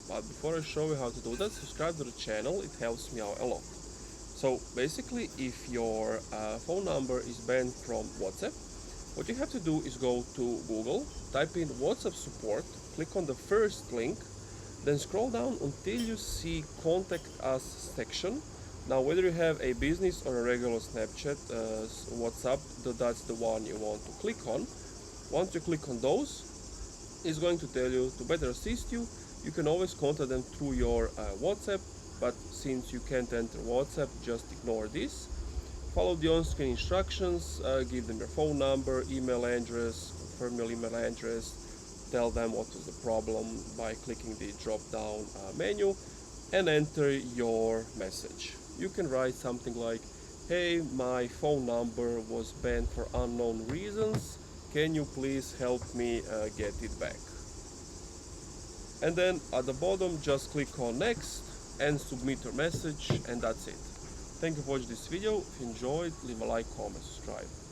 But before I show you how to do that, subscribe to the channel, it helps me out a lot. So basically, if your phone number is banned from WhatsApp, what you have to do is go to Google, type in WhatsApp support, click on the first link, then scroll down until you see Contact Us section. Now, whether you have a business or a regular Snapchat, WhatsApp, that's the one you want to click on. Once you click on those, it's going to tell you to better assist you. You can always contact them through your WhatsApp, but since you can't enter WhatsApp, just ignore this. Follow the on-screen instructions, give them your phone number, email address, confirm your email address, tell them what was the problem by clicking the drop-down menu, and enter your message. You can write something like, hey, my phone number was banned for unknown reasons, can you please help me get it back? And then at the bottom just click on next and submit your message, and that's it. Thank you for watching this video. If you enjoyed, leave a like, comment, subscribe.